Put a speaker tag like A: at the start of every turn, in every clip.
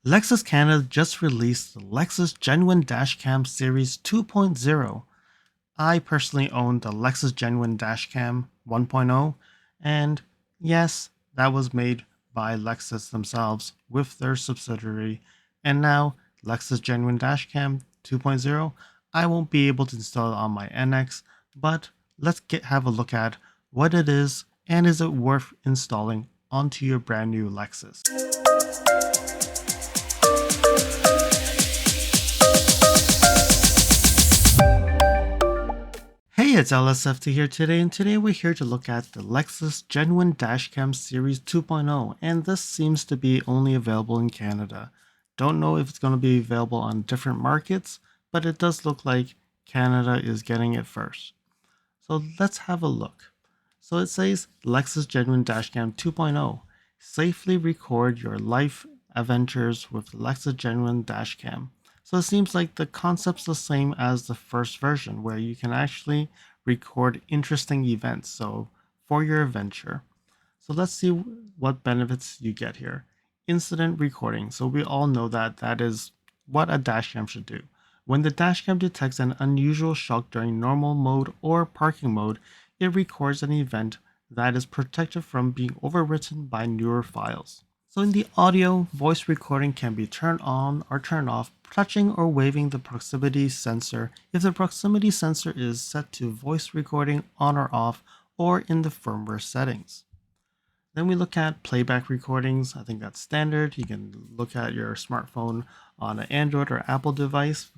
A: Lexus Canada just released the Lexus Genuine Dashcam Series 2.0. I personally own the Lexus Genuine Dashcam 1.0, and yes, that was made by Lexus themselves with their subsidiary. And now, Lexus Genuine Dashcam 2.0, I won't be able to install it on my NX, but let's have a look at what it is and is it worth installing onto your brand new Lexus. Hey, it's LSFT here today, and today we're here to look at the Lexus Genuine Dashcam Series 2.0, and this seems to be only available in Canada. Don't know if it's going to be available on different markets, but it does look like Canada is getting it first. So let's have a look. So it says Lexus Genuine Dashcam 2.0. Safely record your life adventures with Lexus Genuine Dashcam. So it seems like the concept's the same as the first version, where you can actually record interesting events, so for your adventure. So let's see what benefits you get here. Incident recording. So we all know that that is what a dashcam should do. When the dashcam detects an unusual shock during normal mode or parking mode, it records an event that is protected from being overwritten by newer files. So in the audio, voice recording can be turned on or turned off, touching or waving the proximity sensor if the proximity sensor is set to voice recording on or off or in the firmware settings. Then we look at playback recordings. I think that's standard. You can look at your smartphone on an Android or Apple device,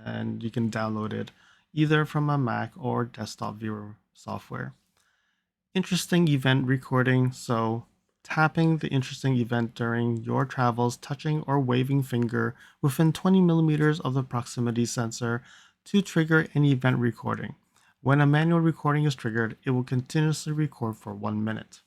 A: and you can download it either from a Mac or desktop viewer software. Interesting event recording. So tapping the interesting event during your travels, touching or waving finger within 20 millimeters of the proximity sensor to trigger an event recording. When a manual recording is triggered, it will continuously record for 1 minute.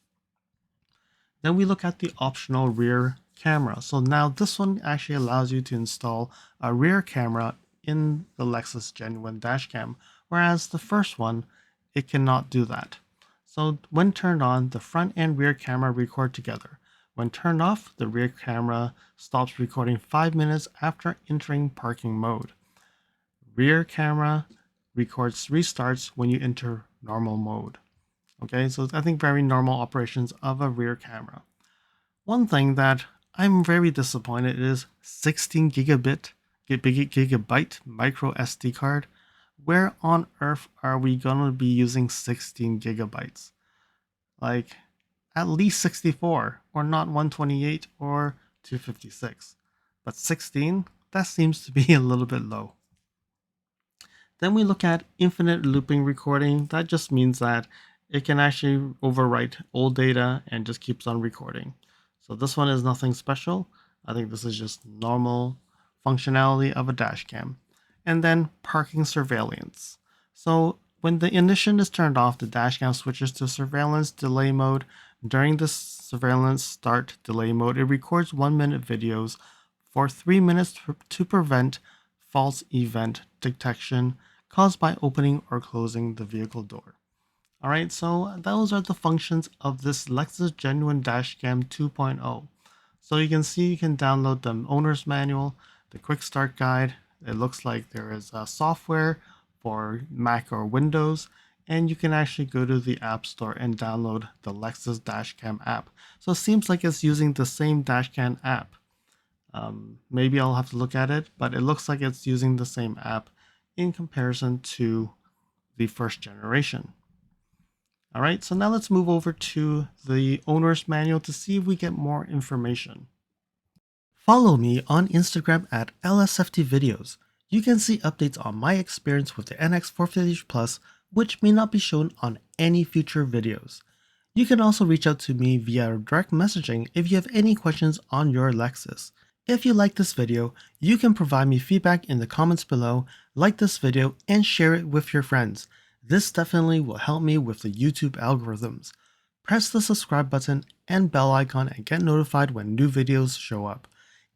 A: Then we look at the optional rear camera. So now this one actually allows you to install a rear camera in the Lexus Genuine Dashcam, whereas the first one, it cannot do that. So when turned on, the front and rear camera record together. When turned off, the rear camera stops recording 5 minutes after entering parking mode. Rear camera restarts when you enter normal mode. Okay, so I think very normal operations of a rear camera. One thing that I'm very disappointed is 16 gigabyte micro SD card. Where on earth are we going to be using 16 gigabytes? Like at least 64, or not 128 or 256. But 16, that seems to be a little bit low. Then we look at infinite looping recording. That just means that it can actually overwrite old data and just keeps on recording. So this one is nothing special. I think this is just normal functionality of a dash cam. And then parking surveillance. So when the ignition is turned off, the dash cam switches to surveillance delay mode. During this surveillance start delay mode, it records 1-minute videos for 3 minutes to prevent false event detection caused by opening or closing the vehicle door. Alright, so those are the functions of this Lexus Genuine Dashcam 2.0. So you can see you can download the owner's manual, the quick start guide. It looks like there is a software for Mac or Windows, and you can actually go to the App Store and download the Lexus Dashcam app. So it seems like it's using the same Dashcam app. Maybe I'll have to look at it, but it looks like it's using the same app in comparison to the first generation. All right, so now let's move over to the owner's manual to see if we get more information. Follow me on Instagram at LSFT Videos. You can see updates on my experience with the NX 450 Plus, which may not be shown on any future videos. You can also reach out to me via direct messaging if you have any questions on your Lexus. If you like this video, you can provide me feedback in the comments below, like this video, and share it with your friends. This definitely will help me with the YouTube algorithms. Press the subscribe button and bell icon and get notified when new videos show up.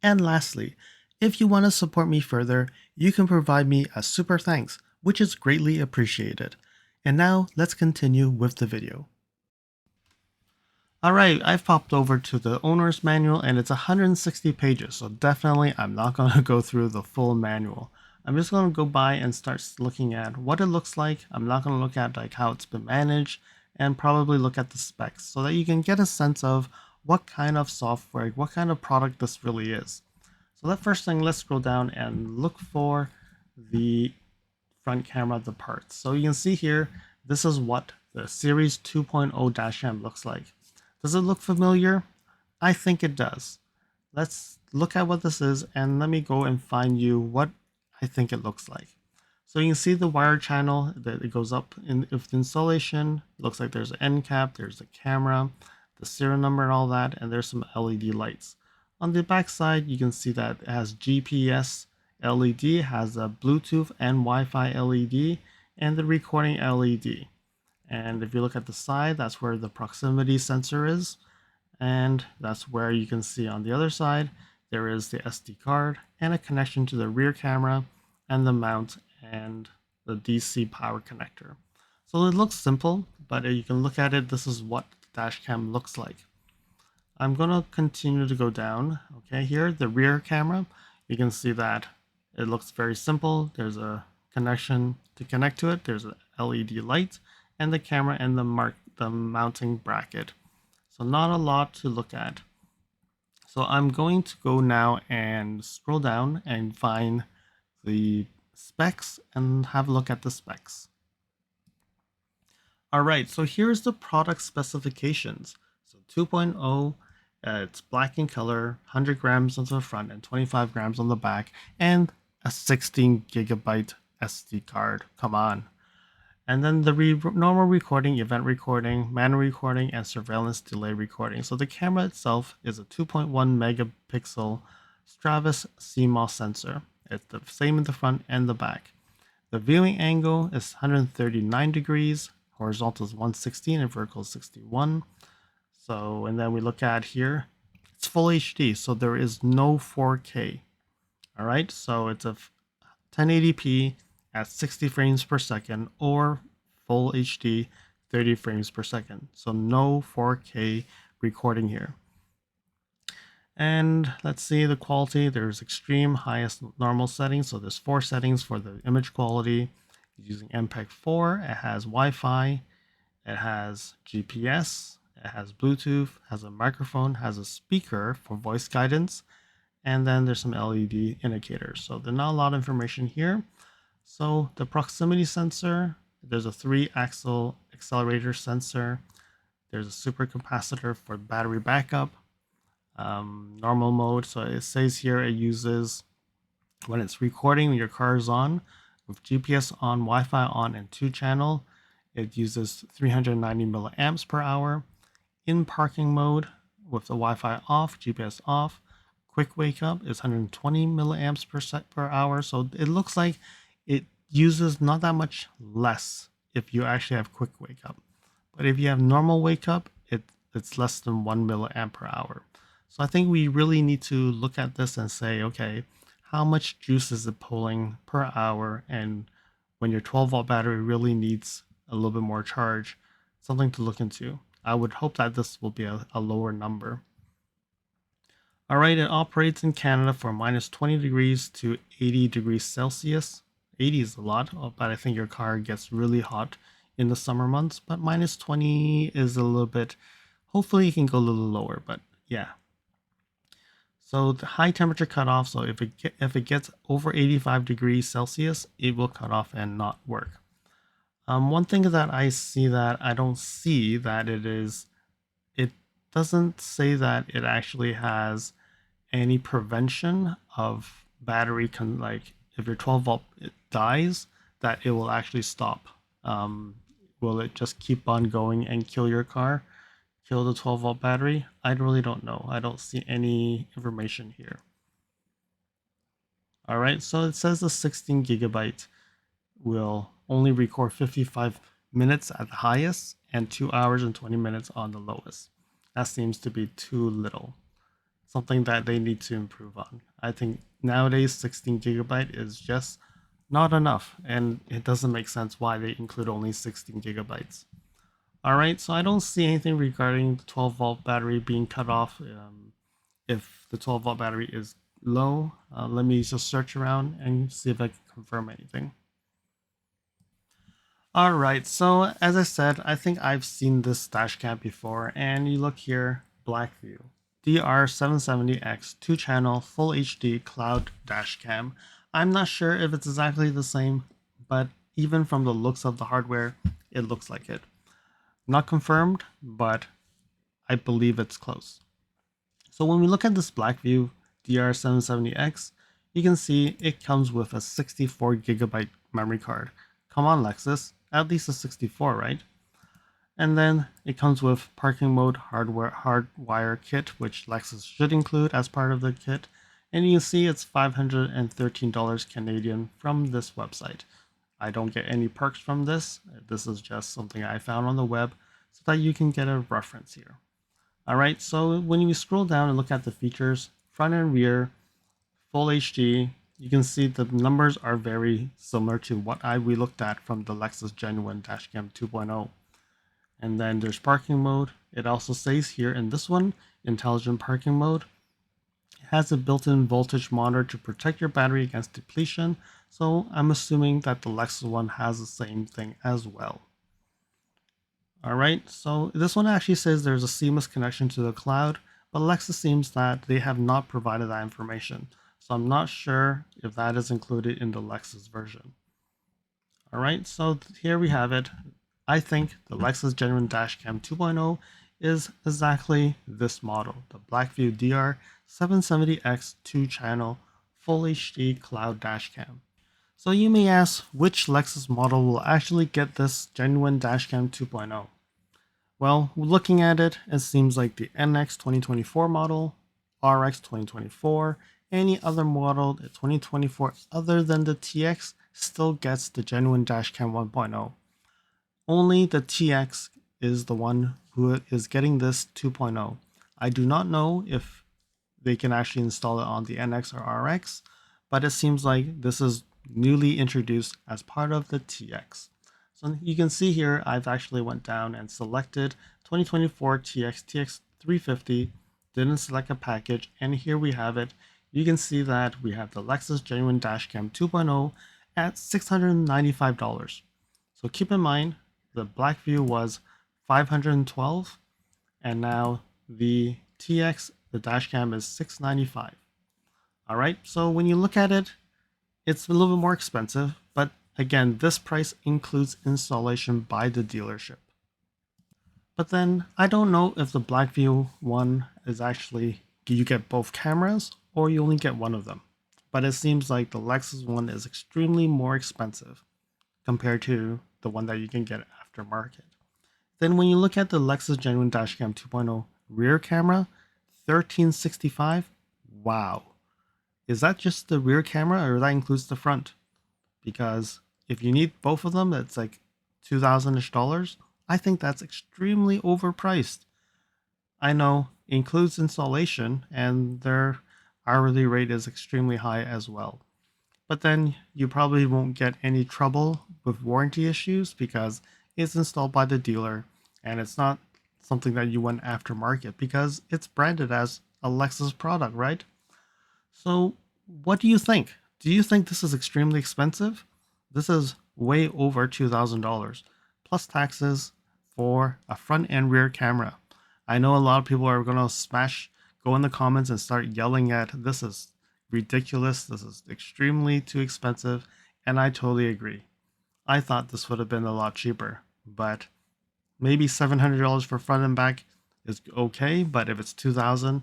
A: And lastly, if you want to support me further, you can provide me a super thanks, which is greatly appreciated. And now let's continue with the video. All right, I've popped over to the owner's manual and it's 160 pages, so definitely I'm not going to go through the full manual. I'm just going to go by and start looking at what it looks like. I'm not going to look at like how it's been managed and probably look at the specs so that you can get a sense of what kind of software, what kind of product this really is. So that first thing, let's scroll down and look for the front camera of the parts. So you can see here, this is what the Series 2.0 dashcam looks like. Does it look familiar? I think it does. Let's look at what this is and let me go and find you what I think it looks like. So you can see the wire channel that it goes up in with installation. It looks like there's an end cap, there's a camera, the serial number and all that, and there's some LED lights. On the back side, you can see that it has GPS LED, has a Bluetooth and Wi-Fi LED, and the recording LED. And if you look at the side, that's where the proximity sensor is. And that's where you can see on the other side, there is the SD card and a connection to the rear camera and the mount and the DC power connector. So it looks simple, but you can look at it. This is what the dash cam looks like. I'm going to continue to go down. Okay, here, the rear camera, you can see that it looks very simple. There's a connection to connect to it. There's an LED light and the camera and the mounting bracket. So not a lot to look at. So I'm going to go now and scroll down and find the specs and have a look at the specs. All right, so here's the product specifications. So 2.0, it's black in color, 100 grams on the front and 25 grams on the back, and a 16 gigabyte SD card. Come on. And then the normal recording, event recording, manual recording, and surveillance delay recording. So the camera itself is a 2.1 megapixel Stratus CMOS sensor. It's the same in the front and the back. The viewing angle is 139 degrees, horizontal is 116 and vertical is 61. So, and then we look at here, it's full HD, so there is no 4K. All right, so it's a 1080p at 60 frames per second or full HD 30 frames per second. So no 4K recording here. And let's see the quality. There's extreme, highest, normal settings. So there's 4 settings for the image quality. Using MPEG-4, it has Wi-Fi, it has GPS, it has Bluetooth, has a microphone, has a speaker for voice guidance, and then there's some LED indicators. So there's not a lot of information here. So the proximity sensor, there's a 3-axle accelerator sensor. There's a super capacitor for battery backup. Normal mode, so it says here it uses, when it's recording when your car is on, with GPS on, Wi-Fi on, and 2-channel, it uses 390 milliamps per hour. In parking mode, with the Wi-Fi off, GPS off, quick wake up is 120 milliamps per hour. So it looks like it uses not that much less if you actually have quick wake up. But if you have normal wake up, it's less than 1 milliamp per hour. So I think we really need to look at this and say, okay, how much juice is it pulling per hour? And when your 12-volt battery really needs a little bit more charge, something to look into. I would hope that this will be a lower number. All right, it operates in Canada for minus 20 degrees to 80 degrees Celsius. 80 is a lot, but I think your car gets really hot in the summer months, but minus 20 is a little bit, hopefully you can go a little lower, but yeah. So the high temperature cutoff, so if it gets over 85 degrees Celsius, it will cut off and not work. One thing that I see that I don't see that it doesn't say that it actually has any prevention of battery, like if your 12-volt dies, that it will actually stop. Will it just keep on going and kill your car? Kill the 12-volt battery? I really don't know. I don't see any information here. All right, so it says the 16 gigabyte will only record 55 minutes at the highest and 2 hours and 20 minutes on the lowest. That seems to be too little. Something that they need to improve on. I think nowadays 16 gigabyte is just not enough, and it doesn't make sense why they include only 16 gigabytes. Alright, so I don't see anything regarding the 12-volt battery being cut off if the 12-volt battery is low. Let me just search around and see if I can confirm anything. Alright, so as I said, I think I've seen this dash cam before, and you look here, Blackview. DR770X 2-channel Full HD Cloud dash cam. I'm not sure if it's exactly the same, but even from the looks of the hardware, it looks like it. Not confirmed, but I believe it's close. So when we look at this Blackview DR770X, you can see it comes with a 64GB memory card. Come on, Lexus, at least a 64, right? And then it comes with parking mode hardwire kit, which Lexus should include as part of the kit. And you can see it's $513 Canadian from this website. I don't get any perks from this. This is just something I found on the web so that you can get a reference here. Alright, so when you scroll down and look at the features, front and rear, full HD, you can see the numbers are very similar to what we looked at from the Lexus Genuine Dashcam 2.0. And then there's parking mode. It also says here in this one, intelligent parking mode. It has a built-in voltage monitor to protect your battery against depletion. So I'm assuming that the Lexus one has the same thing as well. Alright, so this one actually says there's a seamless connection to the cloud, but Lexus seems that they have not provided that information. So I'm not sure if that is included in the Lexus version. Alright, so here we have it. I think the Lexus Genuine Dashcam 2.0 is exactly this model, the Blackview DR770X 2-channel Full HD Cloud Dashcam. So you may ask which Lexus model will actually get this Genuine Dashcam 2.0. Well, looking at it, it seems like the NX 2024 model, RX 2024, any other model 2024 other than the TX still gets the Genuine Dashcam 1.0. Only the TX is the one who is getting this 2.0. I do not know if they can actually install it on the NX or RX, but it seems like this is newly introduced as part of the TX. So you can see here, I've actually went down and selected 2024 TX 350, didn't select a package, and here we have it. You can see that we have the Lexus Genuine Dashcam 2.0 at $695. So keep in mind, the Blackview was $512, and now the TX, the dashcam, is $695. Alright, so when you look at it, it's a little bit more expensive, but again, this price includes installation by the dealership. But then I don't know if the Blackview one is actually, you get both cameras or you only get one of them. But it seems like the Lexus one is extremely more expensive compared to the one that you can get aftermarket. Then when you look at the Lexus Genuine Dashcam 2.0 rear camera, $1,365, wow. Is that just the rear camera or that includes the front? Because if you need both of them, that's like $2,000-ish. I think that's extremely overpriced. I know it includes installation and their hourly rate is extremely high as well. But then you probably won't get any trouble with warranty issues because it's installed by the dealer and it's not something that you want aftermarket because it's branded as a Lexus product, right? So what do you think? Do you think this is extremely expensive? This is way over $2,000 plus taxes for a front and rear camera. I know a lot of people are going to go in the comments and start yelling at this is ridiculous, this is extremely too expensive, and I totally agree. I thought this would have been a lot cheaper, but maybe $700 for front and back is okay, but if it's $2,000,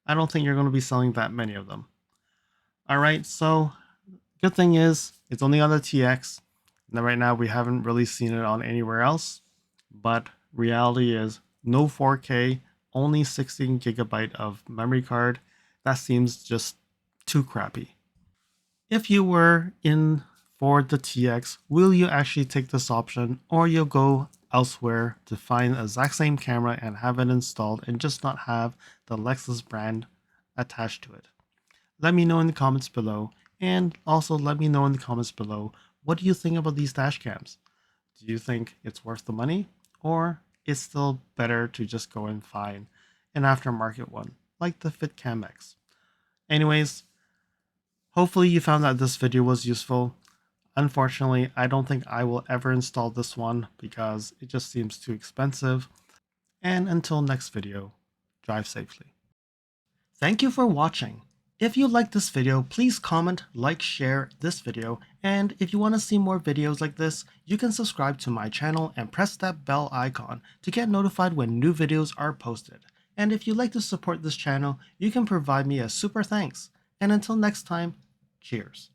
A: I don't think you're going to be selling that many of them. Alright, so good thing is it's only on the TX. Now right now we haven't really seen it on anywhere else, but reality is no 4K, only 16GB of memory card. That seems just too crappy. If you were in for the TX, will you actually take this option or you'll go elsewhere to find the exact same camera and have it installed and just not have the Lexus brand attached to it? Let me know in the comments below, and also let me know in the comments below, what do you think about these dash cams? Do you think it's worth the money, or it's still better to just go and find an aftermarket one, like the FitCam X. Anyways, hopefully you found that this video was useful. Unfortunately, I don't think I will ever install this one because it just seems too expensive. And until next video, drive safely. Thank you for watching. If you liked this video, please comment, like, share this video, and if you want to see more videos like this, you can subscribe to my channel and press that bell icon to get notified when new videos are posted. And if you'd like to support this channel, you can provide me a super thanks. And until next time, cheers.